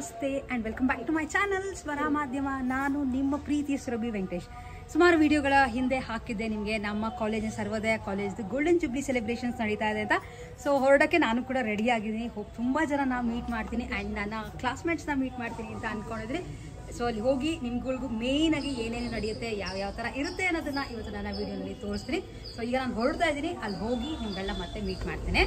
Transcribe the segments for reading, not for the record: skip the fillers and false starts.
ನಮಸ್ತೆ and welcome back to my channel Swara Madhyama. ನಾನು ನಿಮ್ಮ ಪ್ರೀತಿಯ ಸುರಭಿ ವೆಂಕಟೇಶ್. ಸುಮಾರು ವಿಡಿಯೋಗಳ ಹಿಂದೆ ಹಾಕಿದ್ದೆ ನಿಮಗೆ ನಮ್ಮ ಕಾಲೇಜಿನ ಸರ್ವೋದಯ ಕಾಲೇಜ್ದು ಗೋಲ್ಡನ್ ಜುಬ್ಲಿ ಸೆಲೆಬ್ರೇಷನ್ಸ್ ನಡೀತಾ ಇದೆ ಅಂತ. ಸೊ ಹೊರಡಕ್ಕೆ ನಾನು ಕೂಡ ರೆಡಿ ಆಗಿದ್ದೀನಿ. ತುಂಬ ಜನ ಮೀಟ್ ಮಾಡ್ತೀನಿ ಆ್ಯಂಡ್ ನನ್ನ ಕ್ಲಾಸ್ಮೇಟ್ಸ್ನ ಮೀಟ್ ಮಾಡ್ತೀನಿ ಅಂತ ಅಂದ್ಕೊಂಡಿದ್ರಿ. ಸೊ ಅಲ್ಲಿ ಹೋಗಿ ನಿಮ್ಗಳಿಗೂ ಮೇಯ್ನಾಗಿ ಏನೇನು ನಡೆಯುತ್ತೆ, ಯಾವ ಥರ ಇರುತ್ತೆ ಅನ್ನೋದನ್ನ ಇವತ್ತು ನನ್ನ ವೀಡಿಯೋನಲ್ಲಿ ತೋರಿಸ್ತೀನಿ. ಸೊ ಈಗ ನಾನು ಹೊರಡ್ತಾ ಇದ್ದೀನಿ, ಅಲ್ಲಿ ಹೋಗಿ ನಿಮ್ಗಳನ್ನ ಮತ್ತೆ ಮೀಟ್ ಮಾಡ್ತೇನೆ.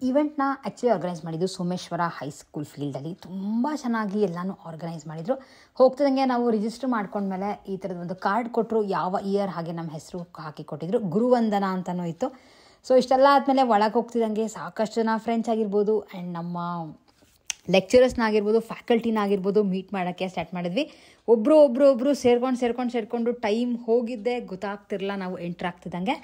ಈವೆಂಟ್ನ ಆ್ಯಕ್ಚುಲಿ ಆರ್ಗನೈಸ್ ಮಾಡಿದ್ದು ಸೋಮೇಶ್ವರ ಹೈಸ್ಕೂಲ್ ಫೀಲ್ಡಲ್ಲಿ ತುಂಬ ಚೆನ್ನಾಗಿ ಎಲ್ಲನೂ ಆರ್ಗನೈಸ್ ಮಾಡಿದರು. ಹೋಗ್ತಿದ್ದಂಗೆ ನಾವು ರಿಜಿಸ್ಟರ್ ಮಾಡ್ಕೊಂಡ್ಮೇಲೆ ಈ ಥರದ ಒಂದು ಕಾರ್ಡ್ ಕೊಟ್ಟರು, ಯಾವ ಇಯರ್ ಹಾಗೆ ನಮ್ಮ ಹೆಸರು ಹಾಕಿ ಕೊಟ್ಟಿದ್ರು. ಗುರುವಂದನ ಅಂತಲೂ ಇತ್ತು. ಸೊ ಇಷ್ಟೆಲ್ಲ ಆದಮೇಲೆ ಒಳಗೆ ಹೋಗ್ತಿದ್ದಂಗೆ ಸಾಕಷ್ಟು ಜನ ಫ್ರೆಂಡ್ಸ್ ಆಗಿರ್ಬೋದು ಆ್ಯಂಡ್ ನಮ್ಮ ಲೆಕ್ಚರರ್ಸ್ನಾಗಿರ್ಬೋದು, ಫ್ಯಾಕಲ್ಟಿನಾಗಿರ್ಬೋದು ಮೀಟ್ ಮಾಡೋಕ್ಕೆ ಸ್ಟಾರ್ಟ್ ಮಾಡಿದ್ವಿ. ಒಬ್ಬರು ಸೇರ್ಕೊಂಡು ಟೈಮ್ ಹೋಗಿದ್ದೆ ಗೊತ್ತಾಗ್ತಿರಲ್ಲ ನಾವು ಎಂಟ್ರ್ ಆಗ್ತಿದ್ದಂಗೆ.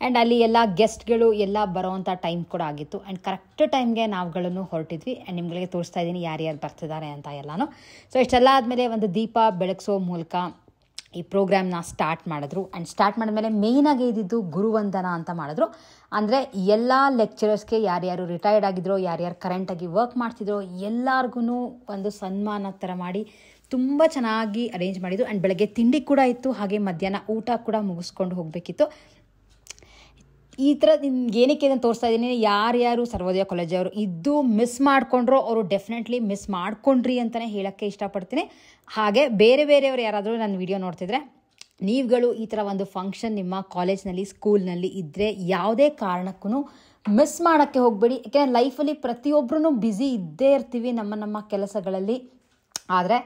ಆ್ಯಂಡ್ ಅಲ್ಲಿ ಎಲ್ಲ ಗೆಸ್ಟ್ಗಳು ಎಲ್ಲ ಬರೋವಂಥ ಟೈಮ್ ಕೂಡ ಆಗಿತ್ತು. ಆ್ಯಂಡ್ ಕರೆಕ್ಟ್ ಟೈಮ್ಗೆ ನಾವುಗಳನ್ನು ಹೊರಟಿದ್ವಿ. ಆ್ಯಂಡ್ ನಿಮ್ಗಳಿಗೆ ತೋರಿಸ್ತಾ ಇದ್ದೀನಿ ಯಾರ್ಯಾರು ಬರ್ತಿದ್ದಾರೆ ಅಂತ ಎಲ್ಲನೂ. ಸೊ ಇಷ್ಟೆಲ್ಲ ಆದಮೇಲೆ ಒಂದು ದೀಪ ಬೆಳಗಿಸೋ ಮೂಲಕ ಈ ಪ್ರೋಗ್ರಾಮ್ನ ಸ್ಟಾರ್ಟ್ ಮಾಡಿದ್ರು. ಆ್ಯಂಡ್ ಸ್ಟಾರ್ಟ್ ಮಾಡಿದ್ಮೇಲೆ ಮೇಯ್ನಾಗಿ ಇದ್ದಿದ್ದು ಗುರುವಂದನ ಅಂತ ಮಾಡಿದ್ರು. ಅಂದರೆ ಎಲ್ಲ ಲೆಕ್ಚರರ್ಸ್ಗೆ ಯಾರ್ಯಾರು ರಿಟೈರ್ಡ್ ಆಗಿದ್ರೋ, ಯಾರ್ಯಾರು ಕರೆಂಟಾಗಿ ವರ್ಕ್ ಮಾಡ್ತಿದ್ರೋ ಎಲ್ಲರಿಗೂ ಒಂದು ಸನ್ಮಾನ ಥರ ಮಾಡಿ ತುಂಬ ಚೆನ್ನಾಗಿ ಅರೇಂಜ್ ಮಾಡಿದ್ರು. ಆ್ಯಂಡ್ ಬೆಳಗ್ಗೆ ತಿಂಡಿ ಕೂಡ ಇತ್ತು, ಹಾಗೆ ಮಧ್ಯಾಹ್ನ ಊಟ ಕೂಡ ಮುಗಿಸ್ಕೊಂಡು ಹೋಗಬೇಕಿತ್ತು. ಈ ಥರ ನಿಮ್ಗೆ ಏನಕ್ಕೆ ಇದನ್ನು ತೋರಿಸ್ತಾ ಇದ್ದೀನಿ, ಯಾರ್ಯಾರು ಸರ್ವೋದಯ ಕಾಲೇಜವರು ಇದ್ದು ಮಿಸ್ ಮಾಡ್ಕೊಂಡ್ರೋ ಅವರು ಡೆಫಿನೆಟ್ಲಿ ಮಿಸ್ ಮಾಡ್ಕೊಂಡ್ರಿ ಅಂತಲೇ ಹೇಳೋಕ್ಕೆ ಇಷ್ಟಪಡ್ತೀನಿ. ಹಾಗೆ ಬೇರೆಯವರು ಯಾರಾದರೂ ನನ್ನ ವಿಡಿಯೋ ನೋಡ್ತಿದ್ರೆ ನೀವುಗಳು ಈ ಥರ ಒಂದು ಫಂಕ್ಷನ್ ನಿಮ್ಮ ಕಾಲೇಜ್ನಲ್ಲಿ ಸ್ಕೂಲ್ನಲ್ಲಿ ಇದ್ದರೆ ಯಾವುದೇ ಕಾರಣಕ್ಕೂ ಮಿಸ್ ಮಾಡೋಕ್ಕೆ ಹೋಗಬೇಡಿ. ಯಾಕೆಂದರೆ ಲೈಫಲ್ಲಿ ಪ್ರತಿಯೊಬ್ಬರೂ ಬ್ಯುಸಿ ಇದ್ದೇ ಇರ್ತೀವಿ ನಮ್ಮ ಕೆಲಸಗಳಲ್ಲಿ. ಆದರೆ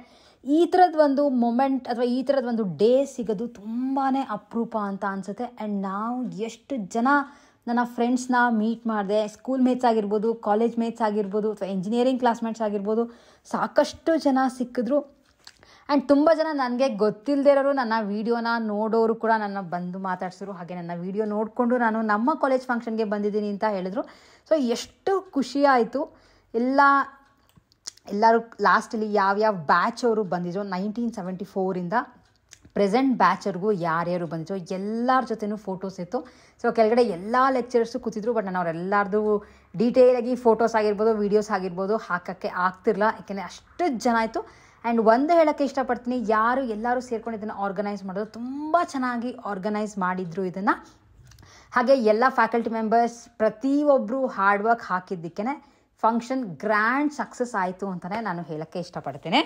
ಈ ಥರದ ಒಂದು ಮೊಮೆಂಟ್ ಅಥವಾ ಈ ಥರದ ಒಂದು ಡೇ ಸಿಗೋದು ತುಂಬಾ ಅಪರೂಪ ಅಂತ ಅನಿಸುತ್ತೆ. ಆ್ಯಂಡ್ ನಾವು ಎಷ್ಟು ಜನ ನನ್ನ ಫ್ರೆಂಡ್ಸ್ನ ಮೀಟ್ ಮಾಡಿದೆ, ಸ್ಕೂಲ್ ಮೇಟ್ಸ್ ಆಗಿರ್ಬೋದು, ಕಾಲೇಜ್ ಮೇಟ್ಸ್ ಆಗಿರ್ಬೋದು, ಅಥವಾ ಇಂಜಿನಿಯರಿಂಗ್ ಕ್ಲಾಸ್ಮೇಟ್ಸ್ ಆಗಿರ್ಬೋದು, ಸಾಕಷ್ಟು ಜನ ಸಿಕ್ಕಿದ್ರು. ಆ್ಯಂಡ್ ತುಂಬ ಜನ ನನಗೆ ಗೊತ್ತಿಲ್ಲದೆ ಇರೋರು ನನ್ನ ವೀಡಿಯೋನ ನೋಡೋರು ಕೂಡ ನನ್ನ ಬಂದು ಮಾತಾಡ್ಸಿದ್ರು. ಹಾಗೆ ನನ್ನ ವೀಡಿಯೋ ನೋಡಿಕೊಂಡು ನಾನು ನಮ್ಮ ಕಾಲೇಜ್ ಫಂಕ್ಷನ್ಗೆ ಬಂದಿದ್ದೀನಿ ಅಂತ ಹೇಳಿದ್ರು. ಸೊ ಎಷ್ಟು ಖುಷಿ ಆಯಿತು. ಎಲ್ಲರೂ ಲಾಸ್ಟಲ್ಲಿ ಯಾವ್ಯಾವ ಬ್ಯಾಚ್ ಅವರು ಬಂದಿದ್ರು, 1974ಇಂದ ಪ್ರೆಸೆಂಟ್ ಬ್ಯಾಚವ್ರಿಗೂ ಯಾರ್ಯಾರು ಬಂದಿದ್ರು ಎಲ್ಲರ ಜೊತೆನೂ ಫೋಟೋಸ್ ಇತ್ತು. ಸೊ ಕೆಳಗಡೆ ಎಲ್ಲ ಲೆಕ್ಚರರ್ಸು ಕೂತಿದ್ರು. ಬಟ್ ನಾನು ಅವರೆಲ್ಲರದು ಡೀಟೇಲಾಗಿ ಫೋಟೋಸ್ ಆಗಿರ್ಬೋದು, ವೀಡಿಯೋಸ್ ಆಗಿರ್ಬೋದು ಹಾಕೋಕ್ಕೆ ಆಗ್ತಿರಲಿಲ್ಲ, ಯಾಕೆಂದರೆ ಅಷ್ಟು ಜನ ಆಯಿತು. ಆ್ಯಂಡ್ ಒಂದು ಹೇಳೋಕ್ಕೆ ಇಷ್ಟಪಡ್ತೀನಿ, ಎಲ್ಲರೂ ಸೇರ್ಕೊಂಡು ಇದನ್ನು ಆರ್ಗನೈಸ್ ಮಾಡೋದು ತುಂಬ ಚೆನ್ನಾಗಿ ಆರ್ಗನೈಸ್ ಮಾಡಿದ್ರು ಇದನ್ನು. ಹಾಗೆ ಎಲ್ಲ ಫ್ಯಾಕಲ್ಟಿ ಮೆಂಬರ್ಸ್ ಪ್ರತಿಯೊಬ್ಬರು ಹಾರ್ಡ್ ವರ್ಕ್ ಹಾಕಿದ್ದಕ್ಕೇ ಫಂಕ್ಷನ್ ಗ್ರ್ಯಾಂಡ್ ಸಕ್ಸಸ್ ಆಯಿತು ಅಂತಲೇ ನಾನು ಹೇಳೋಕ್ಕೆ ಇಷ್ಟಪಡ್ತೇನೆ.